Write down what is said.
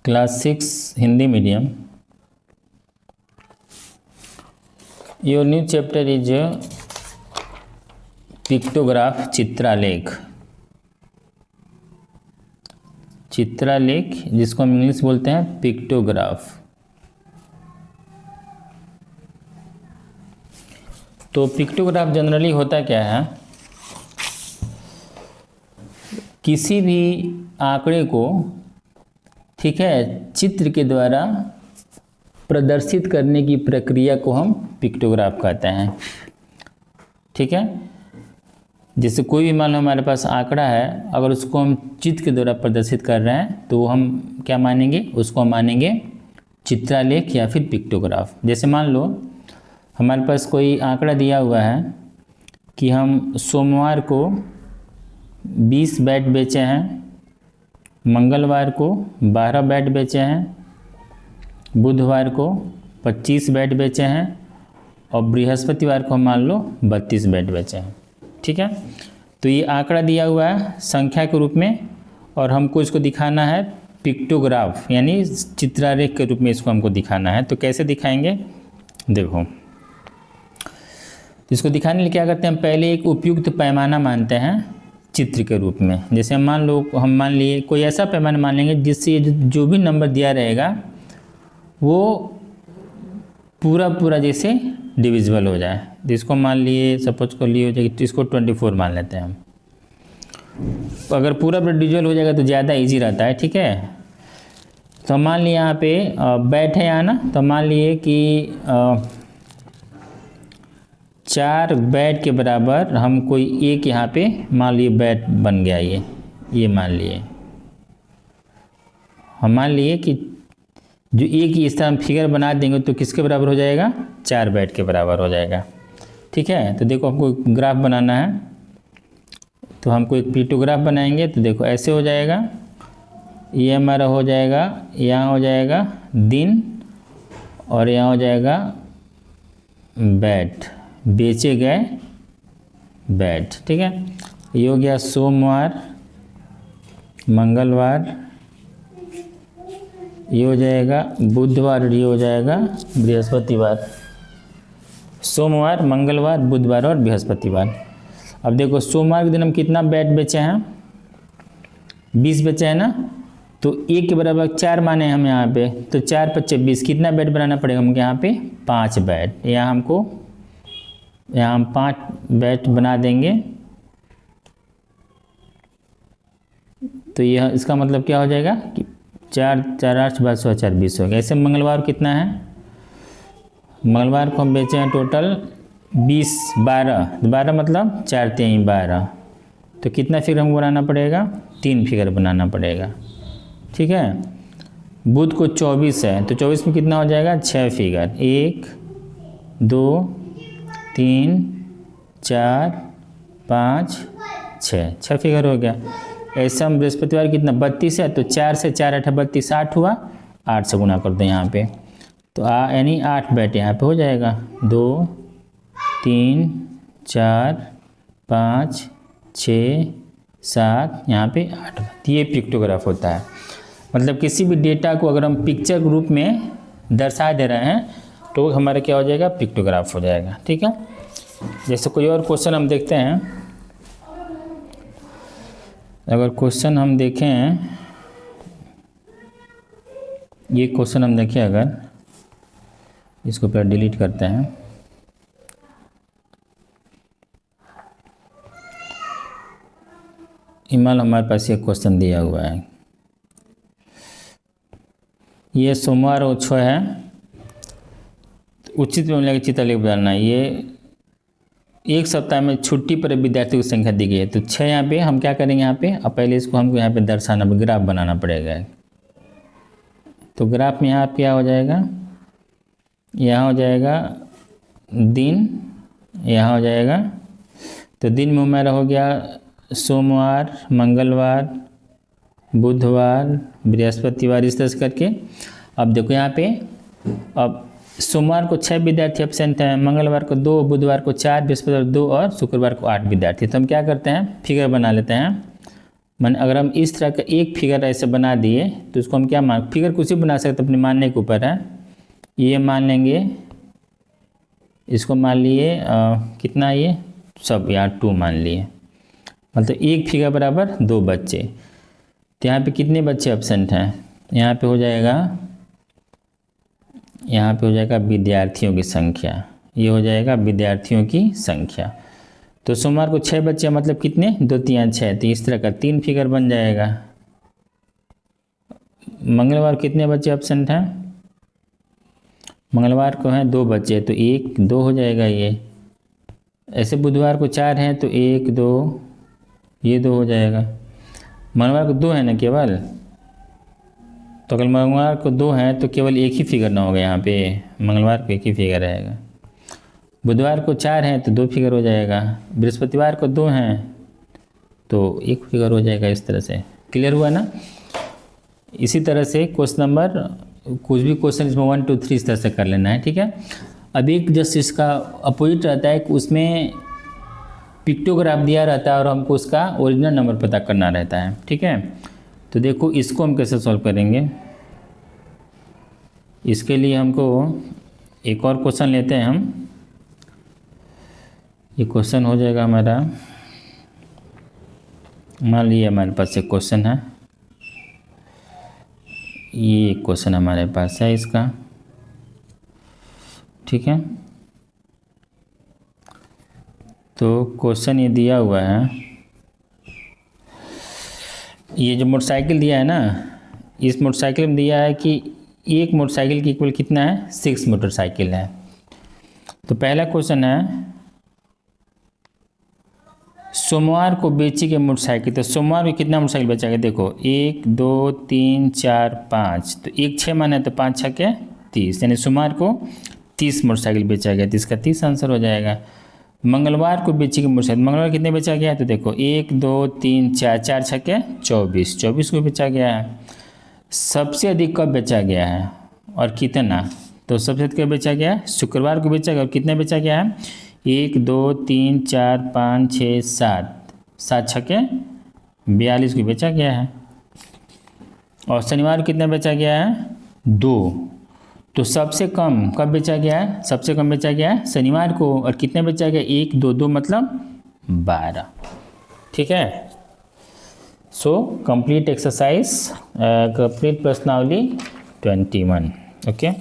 Class 6 Hindi medium. Your new chapter is pictograph चित्रालेख. चित्रालेख जिसको हम इंग्लिश बोलते हैं पिक्टोग्राफ. तो पिक्टोग्राफ जनरली होता क्या है, किसी भी आंकड़े को, ठीक है, चित्र के द्वारा प्रदर्शित करने की प्रक्रिया को हम पिक्टोग्राफ कहते हैं. ठीक है, जैसे कोई भी मान लो हमारे पास आंकड़ा है, अगर उसको हम चित्र के द्वारा प्रदर्शित कर रहे हैं तो हम क्या मानेंगे, उसको हम मानेंगे चित्रालेख या फिर पिक्टोग्राफ. जैसे मान लो हमारे पास कोई आंकड़ा दिया हुआ है कि हम सोमवार को 20 बैट बेचे हैं, मंगलवार को 12 बैट बेचे हैं, बुधवार को 25 बैट बेचे हैं और बृहस्पतिवार को मान लो 32 बैट बेचे हैं. ठीक है, तो ये आंकड़ा दिया हुआ है संख्या के रूप में और हमको इसको दिखाना है पिक्टोग्राफ यानी चित्रालेख के रूप में इसको हमको दिखाना है. तो कैसे दिखाएंगे, देखो इसको दिखाने के लिए क्या करते हैं, हम पहले एक उपयुक्त पैमाना मानते हैं चित्र के रूप में. जैसे हम मान लिए कोई ऐसा पैमाना मान लेंगे जिससे जो भी नंबर दिया रहेगा वो पूरा जैसे डिविजिबल हो जाए. जिसको मान लिए सपोज कर लिए हो जाए, इसको 24 मान लेते हैं हम. अगर पूरा डिविजिबल हो जाएगा तो ज़्यादा इजी रहता है. ठीक है, तो मान लिए यहाँ पे बैट है यहाँ ना, तो मान लिए कि 4 बैट के बराबर हम कोई एक यहाँ पे मान लिए बैट बन गया. ये मान लिए हम मान लिए कि जो एक ही इस तरह हम फिगर बना देंगे तो किसके बराबर हो जाएगा, 4 बैट के बराबर हो जाएगा. ठीक है, तो देखो हमको ग्राफ बनाना है तो हमको एक पिक्टोग्राफ बनाएंगे. तो देखो ऐसे हो जाएगा, ये हमारा हो जाएगा, यहाँ हो जाएगा दिन और यहाँ हो जाएगा बैट, बेचे गए बैट. ठीक है, ये हो गया सोमवार, मंगलवार, ये हो जाएगा बुधवार और ये हो जाएगा बृहस्पतिवार. सोमवार, मंगलवार, बुधवार और बृहस्पतिवार. अब देखो सोमवार के दिन हम कितना बैट बेचे हैं, 20 बेचे हैं ना, तो एक के बराबर 4 माने हम यहाँ पे, तो 4 × 25 कितना बैट बनाना पड़ेगा हमको यहाँ पे, 5 बैट. यहाँ हम 5 बैट बना देंगे. तो यह इसका मतलब क्या हो जाएगा कि 4 × 8 = 12 4 20 हो गया. ऐसे मंगलवार कितना है, मंगलवार को हम बेचे हैं टोटल 20, 12 मतलब 4 × 3 = 12. तो कितना फिगर हमको बनाना पड़ेगा, 3 फिगर बनाना पड़ेगा. ठीक है, बुध को 24 है तो 24 में कितना हो जाएगा, 6 फिगर, 1 2 3 4 5 6 फिगर हो गया. ऐसा हम बृहस्पतिवार कितना 32 है तो 4 से 4 × 8 = 32, 8 हुआ, 8 से गुना कर दें यहाँ पे, तो यानी 8 बैट यहाँ पे हो जाएगा. 2 3 4 5 6 7 यहाँ पे 8. ये पिक्टोग्राफ होता है. मतलब किसी भी डेटा को अगर हम पिक्चर के रूप में दर्शा दे रहे हैं तो हमारा क्या हो जाएगा, पिक्टोग्राफ हो जाएगा. ठीक है, जैसे कोई और क्वेश्चन हम देखते हैं. अगर क्वेश्चन हम देखें, ये क्वेश्चन हम देखें, अगर इसको पहले डिलीट करते हैं. ईमेल हमारे पास ये क्वेश्चन दिया हुआ है, ये सोमवार और 6 है, उचित में मिलेगा चित्रालेख बनाना. ये एक सप्ताह में छुट्टी पर विद्यार्थियों की संख्या दी गई है. तो 6 यहाँ पे हम क्या करेंगे यहाँ पे, अब पहले इसको हमको यहाँ पे दर्शाना, ग्राफ बनाना पड़ेगा. तो ग्राफ में यहाँ क्या हो जाएगा, यहाँ हो जाएगा दिन, यहाँ हो जाएगा, तो दिन में हमारा हो गया सोमवार, मंगलवार, बुधवार, बृहस्पतिवार, इस तरह से करके. अब देखो यहाँ पे, अब सोमवार को 6 विद्यार्थी एब्सेंट हैं, मंगलवार को 2, बुधवार को 4, बृहस्पतिवार 2 और शुक्रवार को 8 विद्यार्थी. तो हम क्या करते हैं, फिगर बना लेते हैं. मन अगर हम इस तरह का एक फिगर ऐसे बना दिए तो इसको हम क्या मान, फिगर कुछ भी बना सकते अपने मानने के ऊपर है। ये मान लेंगे, इसको मान लिए कितना, ये सब यार 2 मान लिए, मतलब एक फिगर बराबर 2 बच्चे। तो यहाँ पे कितने बच्चे एब्सेंट हैं, यहाँ पे हो जाएगा विद्यार्थियों की संख्या, ये हो जाएगा विद्यार्थियों की संख्या। तो सोमवार को 6 बच्चे, मतलब कितने, 2 3 6, तो इस तरह का 3 फिगर बन जाएगा। मंगलवार कितने बच्चे एब्सेंट हैं, मंगलवार को हैं 2 बच्चे, तो 1 2 हो जाएगा ये। ऐसे बुधवार को 4 हैं तो 1 2, ये 2 हो जाएगा। मंगलवार को 2 है ना केवल, तो अगर मंगलवार को 2 हैं तो केवल एक ही फिगर ना होगा यहाँ पे, मंगलवार को एक ही फिगर रहेगा। बुधवार को 4 हैं तो 2 फिगर हो जाएगा। बृहस्पतिवार को 2 हैं तो 1 फिगर हो जाएगा। इस तरह से क्लियर हुआ ना। इसी तरह से क्वेश्चन नंबर, कुछ भी क्वेश्चन इसमें 1 2 3 इस तरह से कर लेना है, ठीक है। अब एक जस्ट इसका अपोजिट रहता है कि उसमें पिक्टोग्राफ दिया रहता है और हमको उसका ओरिजिनल नंबर पता करना रहता है, ठीक है। तो देखो इसको हम कैसे सॉल्व करेंगे। इसके लिए हमको एक और क्वेश्चन लेते हैं हम। ये क्वेश्चन हो जाएगा हमारा, मान लीजिए हमारे पास एक क्वेश्चन है, ये क्वेश्चन हमारे पास है इसका, ठीक है। तो क्वेश्चन ये दिया हुआ है, ये जो मोटरसाइकिल दिया है ना, इस मोटरसाइकिल में दिया है कि एक मोटरसाइकिल की इक्वल कितना है, 6 मोटरसाइकिल है। तो पहला क्वेश्चन है सोमवार को बेची गई मोटरसाइकिल, तो सोमवार को कितना मोटरसाइकिल बेचा गया, देखो 1 2 3 4 5, तो 1 6 मान है तो 5 6 के 30, यानी सोमवार को 30 मोटरसाइकिल बेचा गया, तो इसका 30 आंसर हो जाएगा। मंगलवार को बेची गई मोटरसाइकिल, मंगलवार कितने बेचा गया है, तो देखो 1 2 3 4, 4 6 के 24, 24 को बेचा गया है। सबसे अधिक कब बेचा गया है और कितना, तो सबसे अधिक कब बेचा गया है, शुक्रवार को बेचा गया, और कितना बेचा गया है, 1 2 3 4 5 6 7, 7 6 के 42 को बेचा गया है। और शनिवार को कितना बेचा गया है, 2। तो सबसे कम कब बेचा गया है, सबसे कम बेचा गया है शनिवार को, और कितना बेचा गया, 1 2 2 मतलब 12, ठीक है। सो कंप्लीट एक्सरसाइज, कंप्लीट प्रश्नावली 21, ओके।